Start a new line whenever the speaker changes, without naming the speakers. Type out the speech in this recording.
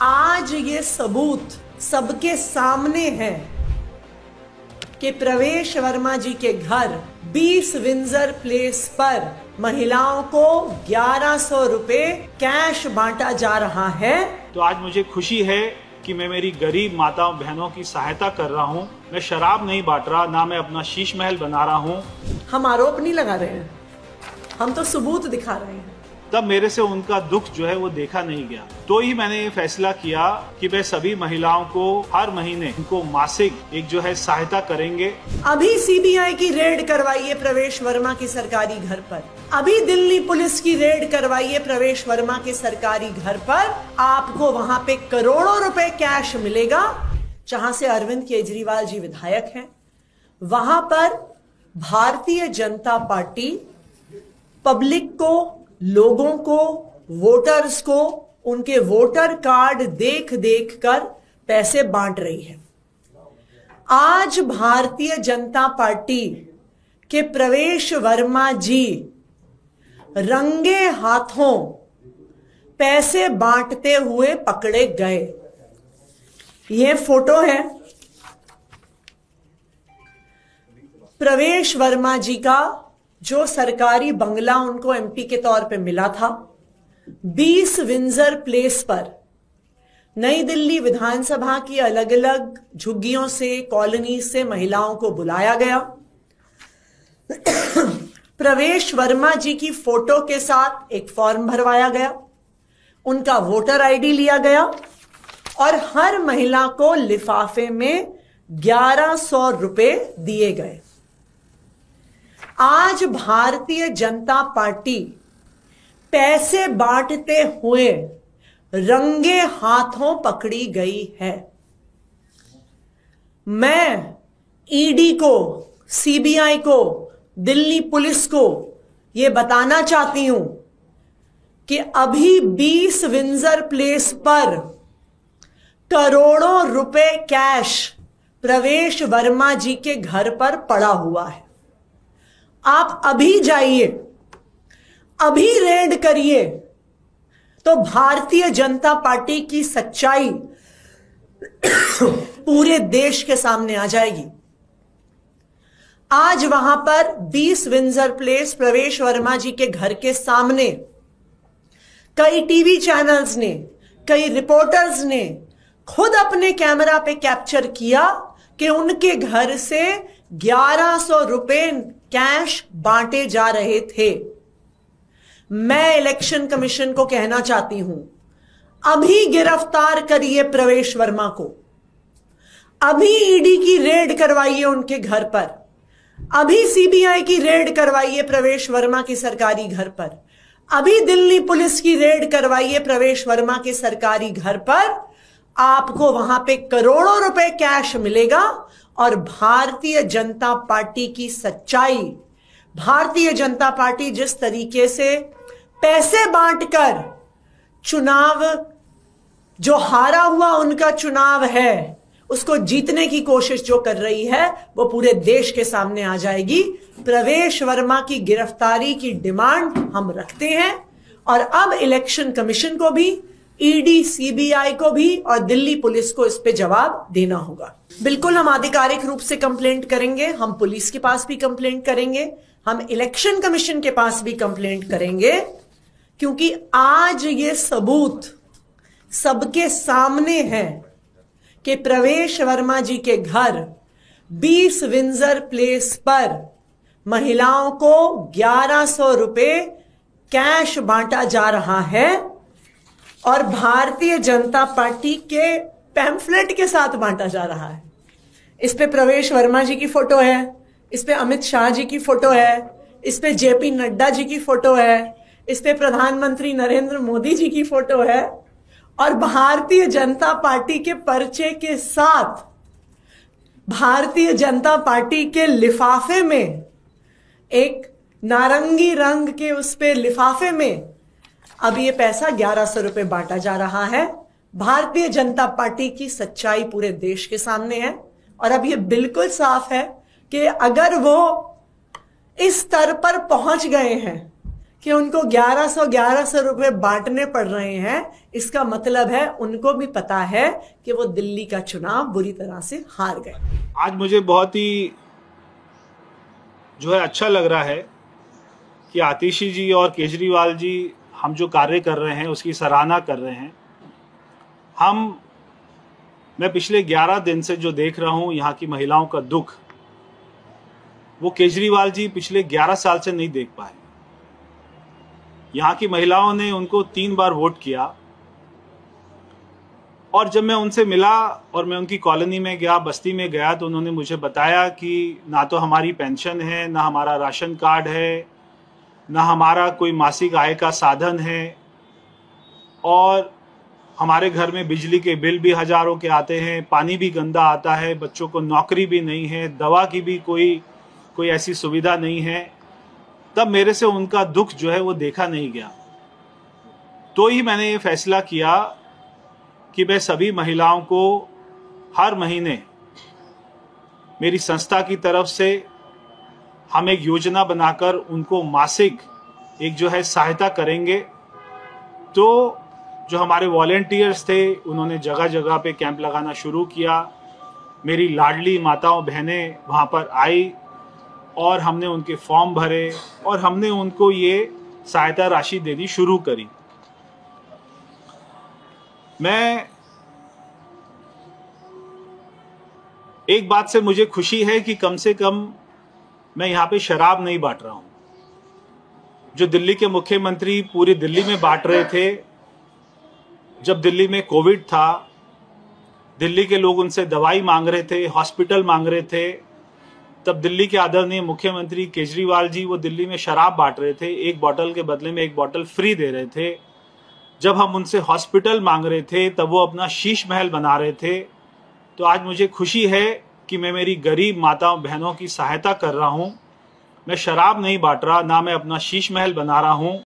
आज ये सबूत सबके सामने है कि प्रवेश वर्मा जी के घर 20 विंजर प्लेस पर महिलाओं को 1100 रुपए कैश बांटा जा रहा है।
तो आज मुझे खुशी है कि मैं मेरी गरीब माताओं बहनों की सहायता कर रहा हूँ। मैं शराब नहीं बांट रहा, ना मैं अपना शीश महल बना रहा हूँ।
हम आरोप नहीं लगा रहे हैं, हम तो सबूत दिखा रहे हैं।
तब मेरे से उनका दुख जो है वो देखा नहीं गया, तो ही मैंने ये फैसला किया कि वे सभी महिलाओं को हर महीने उनको मासिक एक जो है सहायता करेंगे।
अभी सीबीआई की रेड करवाइए प्रवेश वर्मा के सरकारी घर पर, अभी दिल्ली पुलिस की रेड करवाइए प्रवेश वर्मा के सरकारी घर पर। आपको वहां पे करोड़ों रुपए कैश मिलेगा। जहां से अरविंद केजरीवाल जी विधायक हैं, वहां पर भारतीय जनता पार्टी पब्लिक को, लोगों को, वोटर्स को उनके वोटर कार्ड देख देख कर पैसे बांट रही है। आज भारतीय जनता पार्टी के प्रवेश वर्मा जी रंगे हाथों पैसे बांटते हुए पकड़े गए। यह फोटो है प्रवेश वर्मा जी का, जो सरकारी बंगला उनको एमपी के तौर पे मिला था। 20 विंजर प्लेस पर नई दिल्ली विधानसभा की अलग अलग झुग्गियों से, कॉलोनी से महिलाओं को बुलाया गया। प्रवेश वर्मा जी की फोटो के साथ एक फॉर्म भरवाया गया, उनका वोटर आईडी लिया गया और हर महिला को लिफाफे में 1100 रुपए दिए गए। आज भारतीय जनता पार्टी पैसे बांटते हुए रंगे हाथों पकड़ी गई है। मैं ईडी को, सीबीआई को, दिल्ली पुलिस को यह बताना चाहती हूं कि अभी 20 विंजर प्लेस पर करोड़ों रुपए कैश प्रवेश वर्मा जी के घर पर पड़ा हुआ है। आप अभी जाइए, अभी रेड करिए, तो भारतीय जनता पार्टी की सच्चाई पूरे देश के सामने आ जाएगी। आज वहां पर 20 विंजर प्लेस प्रवेश वर्मा जी के घर के सामने कई टीवी चैनल्स ने, कई रिपोर्टर्स ने खुद अपने कैमरा पे कैप्चर किया कि उनके घर से 1100 रुपए कैश बांटे जा रहे थे। मैं इलेक्शन कमीशन को कहना चाहती हूं, अभी गिरफ्तार करिए प्रवेश वर्मा को, अभी ईडी की रेड करवाइए उनके घर पर, अभी सीबीआई की रेड करवाइए प्रवेश वर्मा के सरकारी घर पर, अभी दिल्ली पुलिस की रेड करवाइए प्रवेश वर्मा के सरकारी घर पर। आपको वहां पे करोड़ों रुपए कैश मिलेगा और भारतीय जनता पार्टी की सच्चाई, भारतीय जनता पार्टी जिस तरीके से पैसे बांटकर चुनाव, जो हारा हुआ उनका चुनाव है, उसको जीतने की कोशिश जो कर रही है, वो पूरे देश के सामने आ जाएगी। प्रवेश वर्मा की गिरफ्तारी की डिमांड हम रखते हैं और अब इलेक्शन कमीशन को भी, ईडी, सीबीआई को भी और दिल्ली पुलिस को इस पे जवाब देना होगा। बिल्कुल हम आधिकारिक रूप से कंप्लेंट करेंगे, हम पुलिस के पास भी कंप्लेंट करेंगे, हम इलेक्शन कमीशन के पास भी कंप्लेंट करेंगे, क्योंकि आज ये सबूत सबके सामने है कि प्रवेश वर्मा जी के घर 20 विंजर प्लेस पर महिलाओं को 1100 रुपए कैश बांटा जा रहा है और भारतीय जनता पार्टी के पैम्फलेट के साथ बांटा जा रहा है। इस पे प्रवेश वर्मा जी की फोटो है, इस पे अमित शाह जी की फोटो है, इस पे जेपी नड्डा जी की फोटो है, इस पे प्रधानमंत्री नरेंद्र मोदी जी की फोटो है और भारतीय जनता पार्टी के पर्चे के साथ भारतीय जनता पार्टी के लिफाफे में, एक नारंगी रंग के उस पे लिफाफे में अब ये पैसा 1100 रुपए बांटा जा रहा है। भारतीय जनता पार्टी की सच्चाई पूरे देश के सामने है और अब ये बिल्कुल साफ है कि अगर वो इस स्तर पर पहुंच गए हैं कि उनको 1100 रुपए बांटने पड़ रहे हैं, इसका मतलब है उनको भी पता है कि वो दिल्ली का चुनाव बुरी तरह से हार गए।
आज मुझे बहुत ही जो है अच्छा लग रहा है कि आतिशी जी और केजरीवाल जी हम जो कार्य कर रहे हैं उसकी सराहना कर रहे हैं। मैं पिछले 11 दिन से जो देख रहा हूं यहाँ की महिलाओं का दुख, वो केजरीवाल जी पिछले 11 साल से नहीं देख पाए। यहाँ की महिलाओं ने उनको 3 बार वोट किया और जब मैं उनसे मिला और मैं उनकी कॉलोनी में गया, बस्ती में गया, तो उन्होंने मुझे बताया कि ना तो हमारी पेंशन है, ना हमारा राशन कार्ड है, ना हमारा कोई मासिक आय का साधन है, और हमारे घर में बिजली के बिल भी हजारों के आते हैं, पानी भी गंदा आता है, बच्चों को नौकरी भी नहीं है, दवा की भी कोई ऐसी सुविधा नहीं है। तब मेरे से उनका दुख जो है वो देखा नहीं गया। तो ही मैंने ये फैसला किया कि मैं सभी महिलाओं को हर महीने मेरी संस्था की तरफ से हम एक योजना बनाकर उनको मासिक एक जो है सहायता करेंगे। तो जो हमारे वॉलेंटियर्स थे उन्होंने जगह जगह पे कैंप लगाना शुरू किया। मेरी लाडली माताओं बहनें वहाँ पर आई और हमने उनके फॉर्म भरे और हमने उनको ये सहायता राशि देनी शुरू करी। मैं एक बात से मुझे खुशी है कि कम से कम मैं यहाँ पे शराब नहीं बांट रहा हूँ। जो दिल्ली के मुख्यमंत्री पूरी दिल्ली में बांट रहे थे, जब दिल्ली में कोविड था, दिल्ली के लोग उनसे दवाई मांग रहे थे, हॉस्पिटल मांग रहे थे, तब दिल्ली के आदरणीय मुख्यमंत्री केजरीवाल जी वो दिल्ली में शराब बांट रहे थे, एक बोतल के बदले में एक बोतल फ्री दे रहे थे। जब हम उनसे हॉस्पिटल मांग रहे थे तब वो अपना शीश महल बना रहे थे। तो आज मुझे खुशी है कि मैं मेरी गरीब माताओं बहनों की सहायता कर रहा हूँ। मैं शराब नहीं बांट रहा, ना मैं अपना शीश महल बना रहा हूँ।